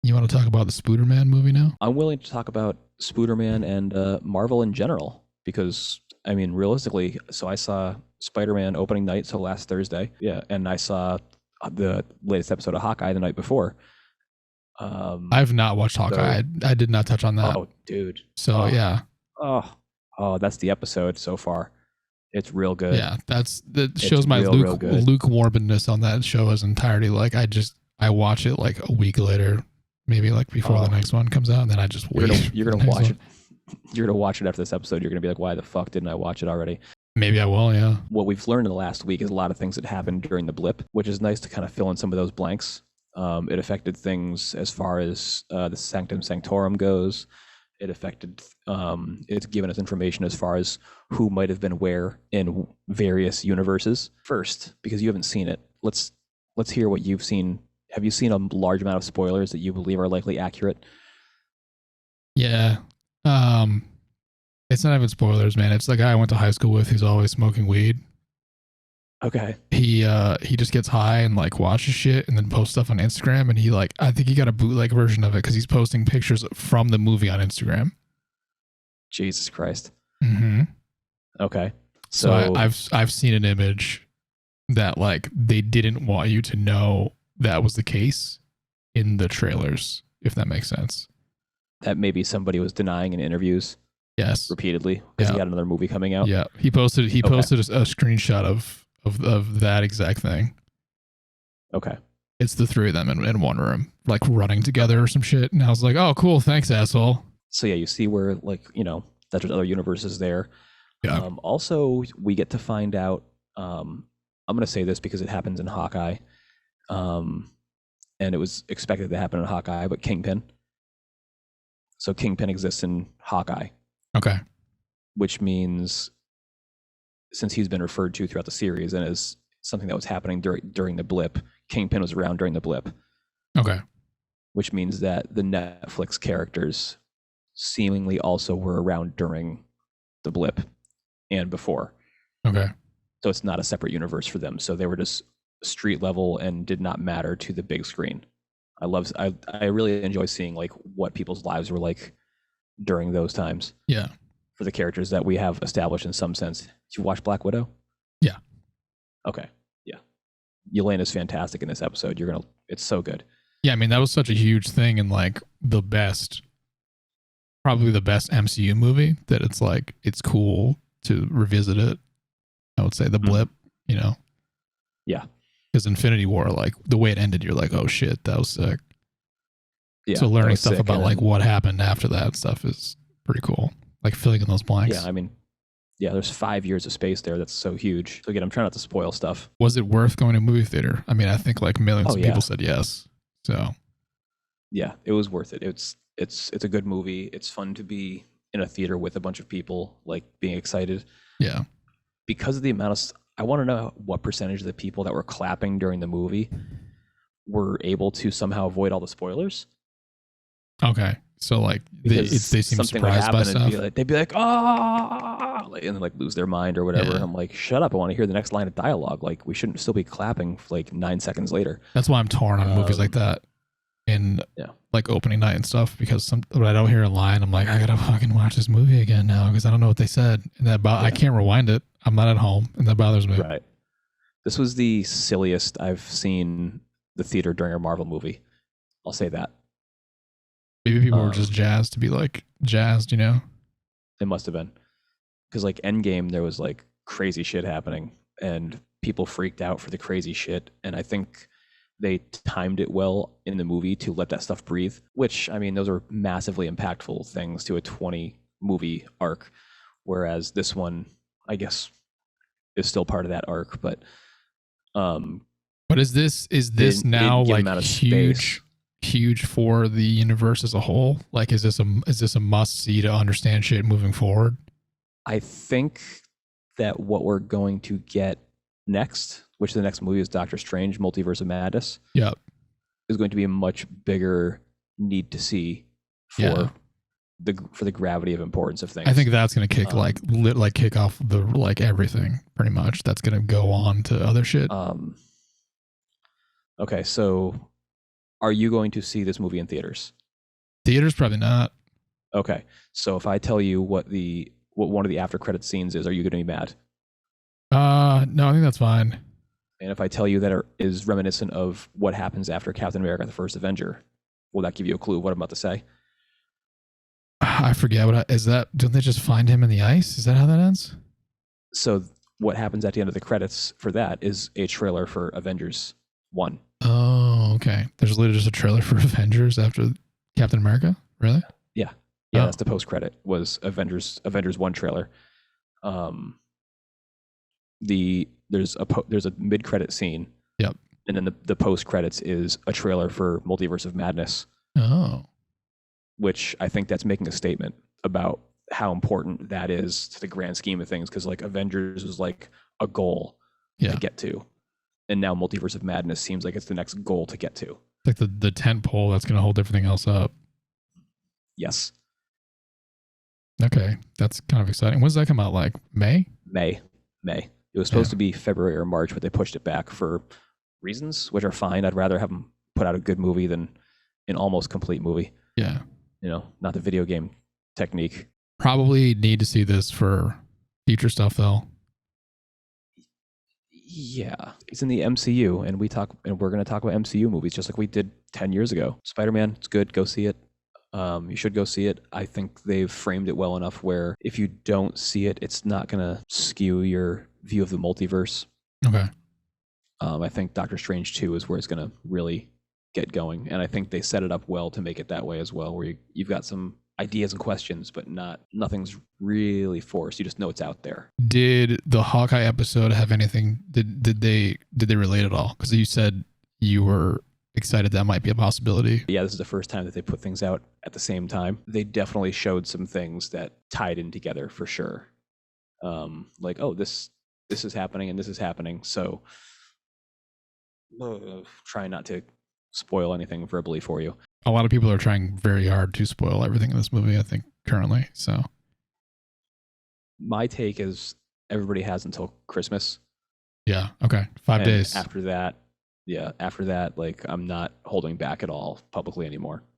You want to talk about the Spooderman movie now? I'm willing to talk about Spooderman and Marvel in general because I mean, realistically, so I saw Spider-Man opening night, so last Thursday, yeah, and I saw the latest episode of Hawkeye the night before. I've not watched So, Hawkeye. I did not touch on that. oh, dude, So oh, yeah, oh, oh, that's the episode so far. It's real good. yeah, that's that It's shows my real good. lukewarmness on that show as entirety. Like I watch it like a week later, maybe like before the Oh, next one comes out, and then I just you're wait gonna for you're the gonna next watch one. it. You're gonna watch it after this episode. You're gonna be like, why the fuck didn't I watch it already? Maybe I will. Yeah. What we've learned in the last week is a lot of things that happened during the blip, which is nice to kind of fill in some of those blanks. It affected things as far as the Sanctum Sanctorum goes. It affected. It's given us information as far as who might have been where in various universes. First, because you haven't seen it, let's hear what you've seen. Have you seen a large amount of spoilers that you believe are likely accurate? Yeah. Um, it's not even spoilers, man. It's the guy I went to high school with who's always smoking weed. Okay. He just gets high and like watches shit and then posts stuff on Instagram, and he like I think he got a bootleg version of it because he's posting pictures from the movie on Instagram. Jesus Christ. Mm-hmm. Okay. So So I've seen an image that like they didn't want you to know that was the case in the trailers, if that makes sense. that maybe somebody was denying in interviews Yes. repeatedly because Yeah. he had another movie coming out. Yeah. He Okay. posted a screenshot of that exact thing. Okay. It's the three of them in one room, like running together or some shit. And I was like, oh, cool. Thanks, asshole. So yeah, you see where like that there's other universes there. Yeah. Also, we get to find out. I'm going to say this because it happens in Hawkeye, um, and it was expected to happen in Hawkeye, but Kingpin. So Kingpin exists in Hawkeye, Okay. which means since he's been referred to throughout the series and as something that was happening during the blip, Kingpin was around during the blip, Okay. which means that the Netflix characters seemingly also were around during the blip and before. Okay. So it's not a separate universe for them. So they were just street level and did not matter to the big screen. I really enjoy seeing like what people's lives were like during those times Yeah. for the characters that we have established in some sense. Did you watch Black Widow? Yeah. Okay. Yeah. Yelena's fantastic in this episode. It's so good. Yeah. I mean, that was such a huge thing and like probably the best MCU movie that it's like, it's cool to revisit it. I would say the blip, you know? Yeah. Because Infinity War, like the way it ended, you're like, oh shit, that was sick. Yeah. So that learning was stuff sick. about And like then, what happened after that stuff is pretty cool. Like filling in those blanks. yeah, I mean, yeah, there's 5 years of space there. That's so huge. So again, I'm trying not to spoil stuff. Was it worth going to a movie theater? I mean, I think like millions Oh of yeah. people said yes. So Yeah, it was worth it. It's a good movie. It's fun to be in a theater with a bunch of people, like being excited yeah. because of the amount of. I want to know what percentage of the people that were clapping during the movie were able to somehow avoid all the spoilers. Okay. So like Because they seem something would surprised by happen and stuff. they'd be like, ah, like, and then like lose their mind or whatever. Yeah. And I'm like, shut up! I want to hear the next line of dialogue. Like we shouldn't still be clapping like 9 seconds later. That's why I'm torn on movies like that in Yeah. like opening night and stuff because when I don't hear a line, I'm like, I gotta fucking watch this movie again now because I don't know what they said. And I can't rewind it. I'm not at home and that bothers me. Right. This was the silliest I've seen the theater during a Marvel movie. I'll say that. Maybe people were Um, just jazzed to be like jazzed, you know? It must have been because like Endgame, there was like crazy shit happening, and people freaked out for the crazy shit. And I think they timed it well in the movie to let that stuff breathe. Which I mean, those are massively impactful things to a 20 movie arc, whereas this one, I guess, is still part of that arc. But But is this didn't now give like him out of space. huge for the universe as a whole? Like is this a must see to understand shit moving forward? I think that what we're going to get next, which the next movie is Doctor Strange, Multiverse of Madness, Yep. is going to be a much bigger need to see for Yeah. the gravity of importance of things. I think that's gonna kick Um, kick off the like everything pretty much. That's gonna go on to other shit. okay, so Are you going to see this movie in theaters? Theaters probably not. Okay. So if I tell you what one of the after credit scenes is, are you going to be mad? No, I think that's fine. And if I tell you that it is reminiscent of what happens after Captain America: The First Avenger, will that give you a clue of what I'm about to say? I forget is that. Don't they just find him in the ice? Is that how that ends? So what happens at the end of the credits for that is a trailer for Avengers 1. Oh, okay. There's literally just a trailer for Avengers after Captain America. Really? Yeah. Yeah, Oh, that's the post credit was Avengers 1 trailer. Um there's a mid credit scene, yep. and then the post credits is a trailer for Multiverse of Madness, Oh, which I think that's making a statement about how important that is to the grand scheme of things, because like Avengers was like a goal yeah. to get to, and now Multiverse of Madness seems like it's the next goal to get to. Like the tent pole that's going to hold everything else up. Yes. Okay, that's kind of exciting. When does that come out? Like May? May. It was supposed Yeah. to be February or March, but they pushed it back for reasons, which are fine. I'd rather have them put out a good movie than an almost complete movie. Yeah. Not the video game technique. Probably need to see this for future stuff though. Yeah, it's in the MCU, and we're going to talk about MCU movies just like we did 10 years ago. Spider-Man, it's good. Go see it. You should go see it. I think they've framed it well enough where if you don't see it, it's not going to skew your view of the multiverse. Okay. I think Doctor Strange 2 is where it's going to really get going. And I think they set it up well to make it that way as well, where you've got some ideas and questions, but nothing's really forced. You just know it's out there. Did the Hawkeye episode have anything? Did they relate at all? Because you said you were excited that might be a possibility. Yeah, this is the first time that they put things out at the same time. They definitely showed some things that tied in together for sure. Like, oh, this is happening and this is happening. So try not to spoil anything verbally for you. A lot of people are trying very hard to spoil everything in this movie, I think, currently. So my take is everybody has until Christmas. yeah, okay. 5 days. After that, like I'm not holding back at all publicly anymore.